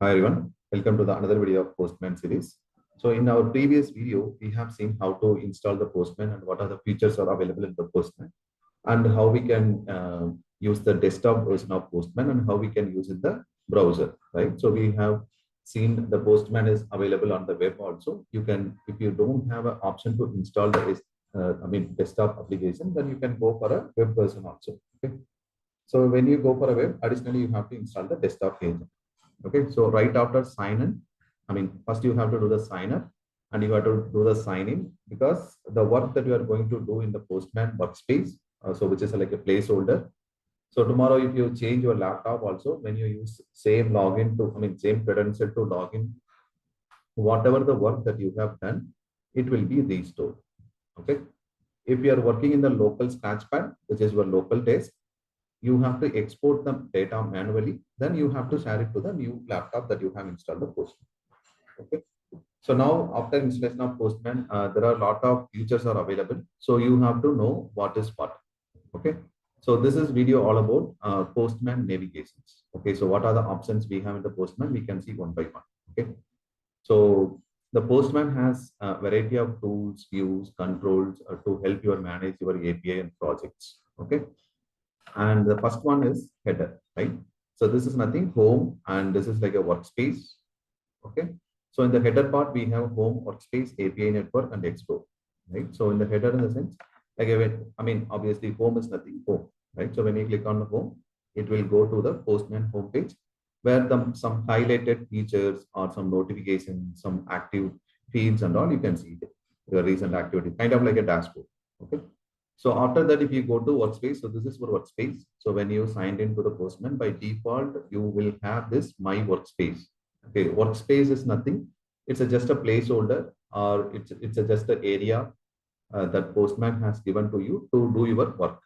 Hi everyone, welcome to the another video of Postman series. So in our previous video, we have seen how to install the Postman and what are the features are available in the Postman and how we can use the desktop version of Postman and how we can use in the browser, right? So we have seen the Postman is available on the web also. You can, if you don't have an option to install the desktop application, then you can go for a web version also. Okay. So when you go for a web, additionally you have to install the desktop agent. Okay, so right after sign in, first you have to do the sign up and you have to do the sign in because the work that you are going to do in the Postman workspace, so which is like a placeholder. So tomorrow, if you change your laptop also, when you use same login to, same credential to login, whatever the work that you have done, it will be restored. Okay. If you are working in the local scratchpad, which is your local desk, you have to export the data manually. Then you have to share it to the new laptop that you have installed the Postman. Okay. So now after installation of Postman, there are a lot of features are available. So you have to know what is what. Okay. So this is video all about Postman navigations. Okay. So what are the options we have in the Postman? We can see one by one. Okay. So the Postman has a variety of tools, views, controls to help you manage your API and projects. Okay. And the first one is header, right? So this is nothing home, and this is like a workspace. Okay. So in the header part, we have home, workspace, API network, and explore, right? So in the header, in the sense, like obviously home is nothing home, right? So when you click on the home, it will go to the Postman homepage where some highlighted features or some notifications, some active feeds and all, you can see it, your recent activity, kind of like a dashboard. Okay. So after that, if you go to workspace, so this is for workspace. So when you signed into the Postman, by default, you will have this my workspace. Okay, workspace is nothing. It's just a placeholder, or it's just an area that Postman has given to you to do your work.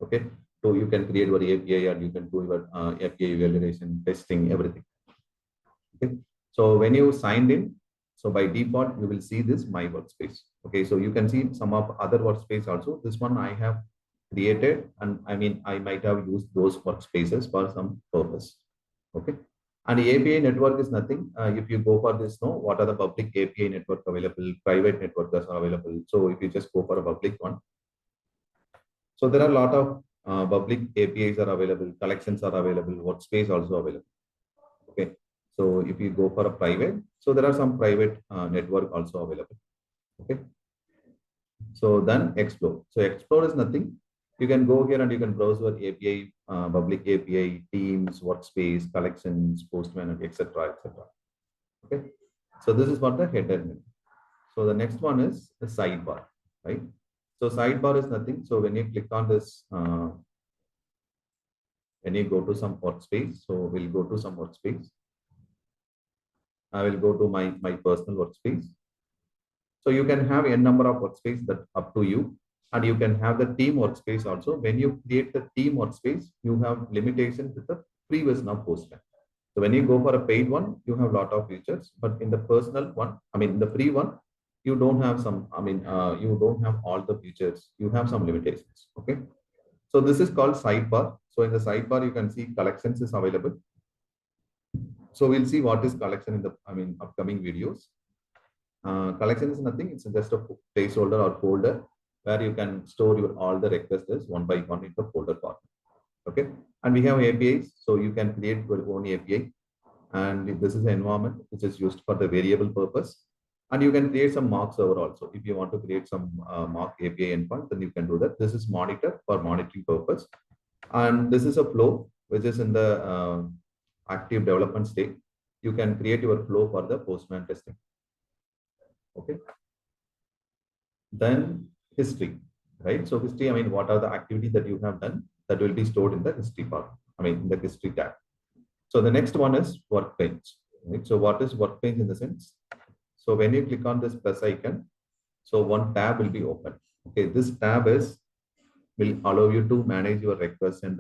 Okay, so you can create your API or you can do your API evaluation, testing, everything. Okay, so when you signed in, so by default, you will see this my workspace. Okay, so you can see some of other workspace also. This one I have created, and I might have used those workspaces for some purpose. Okay, and the API network is nothing. If you go for this, no, what are the public API network available? Private networks are available. So if you just go for a public one, so there are a lot of public APIs are available. Collections are available. Workspace also available. Okay. So if you go for a private, so there are some private network also available. Okay. So then explore. So explore is nothing. You can go here and you can browse your API, public API, teams, workspace, collections, Postman, etc. etc. Okay. So this is what the header means. So the next one is the sidebar, right? So sidebar is nothing. So when you click on this, when you go to some workspace, so we'll go to some workspace. I will go to my personal workspace. So you can have a number of workspace that up to you, and you can have the team workspace also. When you create the team workspace, you have limitations with the free version of Postman. So when you go for a paid one, you have a lot of features, but in the personal one, the free one, you don't have some, you don't have all the features. You have some limitations. Okay. So this is called sidebar. So in the sidebar, you can see collections is available. So we'll see what is collection in the upcoming videos. Collection is nothing. It's just a placeholder or folder where you can store your all the requests one by one in the folder part. Okay. And we have APIs. So you can create your own API. And this is the environment which is used for the variable purpose. And you can create some mock server also. If you want to create some mock API endpoint, then you can do that. This is monitor for monitoring purpose. And this is a flow which is in the active development state. You can create your flow for the Postman testing. Okay. Then history, right? So history, what are the activities that you have done that will be stored in the history part, in the history tab. So the next one is workbench, right? So what is workbench in the sense? So when you click on this plus icon, so one tab will be open. Okay, this tab will allow you to manage your requests, and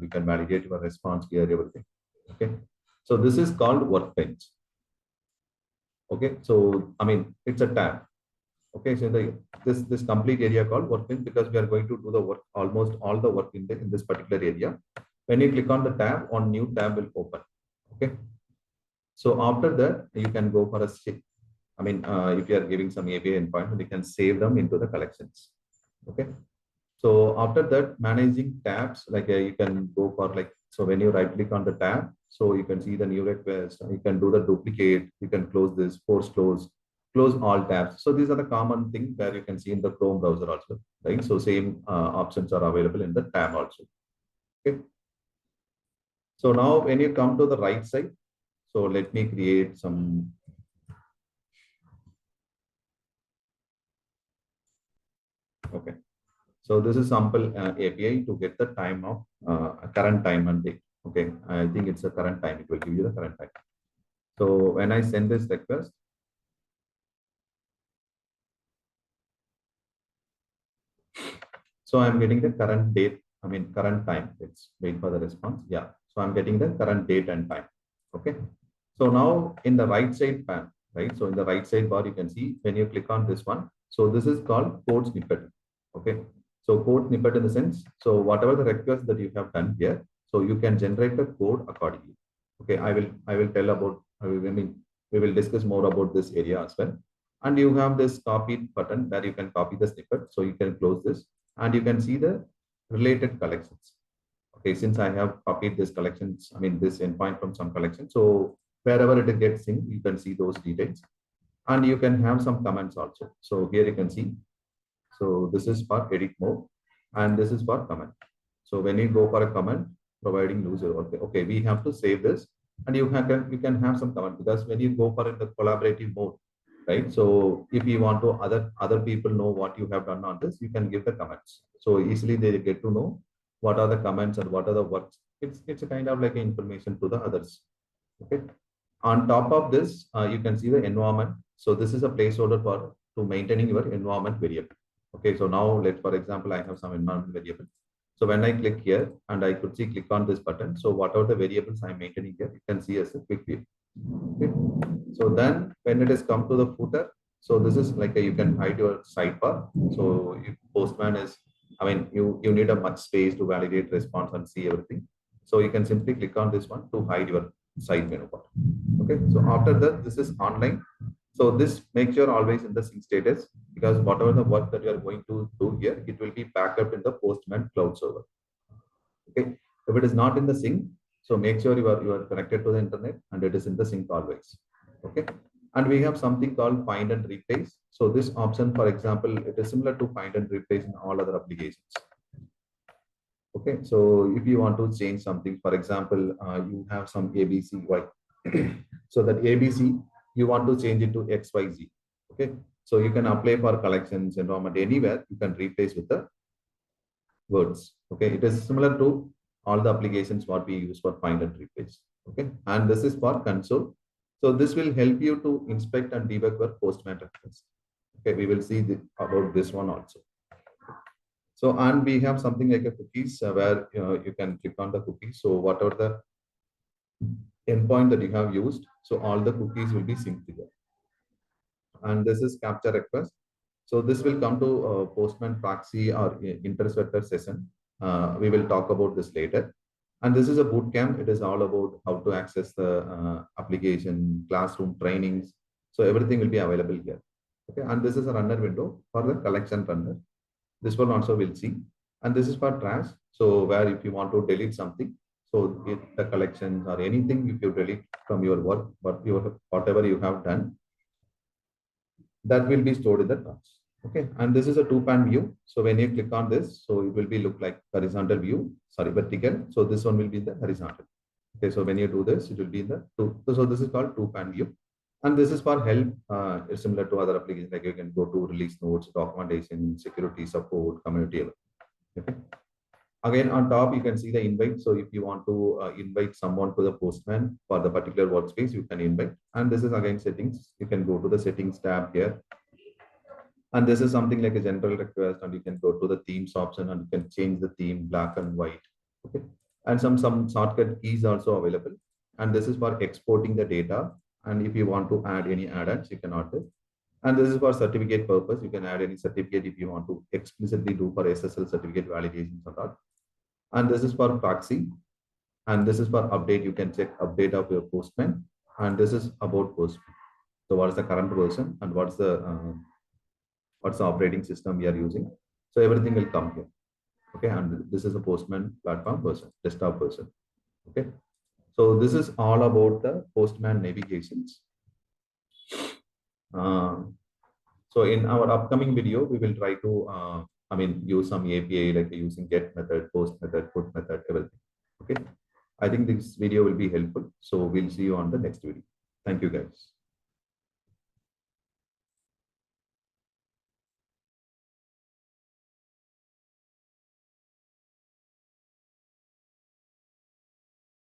you can validate your response here, everything. Okay, so this is called workbench. Okay, so it's a tab. Okay, so this complete area called workbench, because we are going to do the work, almost all the work in this particular area. When you click on the tab, on new tab will open. Okay, So after that, you can go for a shift. I mean, if you are giving some API endpoint, you can save them into the collections. Okay. So after that, managing tabs, like you can go for like, so when you right click on the tab, so you can see the new request, you can do the duplicate, you can close this, force close, close all tabs. So these are the common things where you can see in the Chrome browser also, right? So same options are available in the tab also. Okay. So now when you come to the right side, so let me create some. Okay. So this is sample API to get the time of current time and date. Okay. I think it's a current time. It will give you the current time. So when I send this request, so I'm getting the current date, I mean, current time. Let's wait for the response. Yeah. So I'm getting the current date and time. Okay. So now in the right side pan, right? So in the right side bar, you can see when you click on this one. So this is called code snippet. Okay. So code snippet in the sense, so whatever the request that you have done here, so you can generate the code accordingly. Okay. I will tell about, I mean, we will discuss more about this area as well. And you have this copy button where you can copy the snippet. So you can close this and you can see the related collections. Okay, since I have copied this collections, I mean this endpoint from some collection. So wherever it gets synced, you can see those details. And you can have some comments also. So here you can see. So this is for edit mode and this is for comment. So when you go for a comment, providing user, okay, we have to save this and you can have some comment because when you go for the collaborative mode, right? So if you want to other people know what you have done on this, you can give the comments. So easily they get to know what are the comments and what are the works. It's a kind of like information to the others. Okay. On top of this, you can see the environment. So this is a placeholder for to maintaining your environment variable. Okay. So now let, for example, I have some environment variable. So when I click here and I could see click on this button. So whatever the variables I'm maintaining here, you can see as a quick view. Okay. So then when it is come to the footer, so this is like you can hide your sidebar. So if Postman is, I mean, you need a much space to validate response and see everything. So you can simply click on this one to hide your side menu bar. Okay. So after that, this is online. So this makes sure always in the sync status because whatever the work that you are going to do here, it will be backed up in the Postman cloud server. Okay. If it is not in the sync, so make sure you are connected to the internet and it is in the sync always. Okay. And we have something called find and replace. So this option, for example, it is similar to find and replace in all other applications. Okay. So if you want to change something, for example, you have some ABC, Y. So that ABC, you want to change it to XYZ. Okay. So you can apply for collections, environment, anywhere you can replace with the words. Okay. It is similar to all the applications what we use for find and replace. Okay. And this is for console. So this will help you to inspect and debug your Postman request. Okay. We will see about this one also. So, and we have something like a cookies where you can click on the cookies. So whatever the endpoint that you have used, so all the cookies will be synced together. And this is capture request. So this will come to Postman proxy or interceptor session. We will talk about this later. And this is a bootcamp. It is all about how to access the application, classroom trainings. So everything will be available here. Okay. And this is a runner window for the collection runner. This one also we'll see. And this is for trash. So where if you want to delete something, so if the collections or anything, if you delete from your work, whatever you have done, that will be stored in the trash. Okay. And this is a two-pan view. So when you click on this, so it will be look like horizontal view, sorry, vertical. So this one will be the horizontal. Okay. So when you do this, it will be in the two. So this is called two-pan view. And this is for help. It's similar to other applications, like you can go to release notes, documentation, security support, community. Okay. Again, on top, you can see the invite. So if you want to invite someone to the Postman for the particular workspace, you can invite. And this is again settings. You can go to the settings tab here. And this is something like a general request, and you can go to the themes option and you can change the theme black and white. Okay. And some shortcut keys also available. And this is for exporting the data. And if you want to add any add-ons, you can add it. And this is for certificate purpose. You can add any certificate if you want to explicitly do for SSL certificate validations or not. And this is for proxy. And this is for update. You can check update of your Postman. and this is about Postman. So what is the current version and what's the operating system we are using. So everything will come here. Okay, and this is a Postman platform version, desktop version. Okay, so this is all about the Postman navigations. Uh, so in our upcoming video, we will try to, use some API like using get method, post method, put method, everything. Okay, I think this video will be helpful. So we'll see you on the next video. Thank you, guys.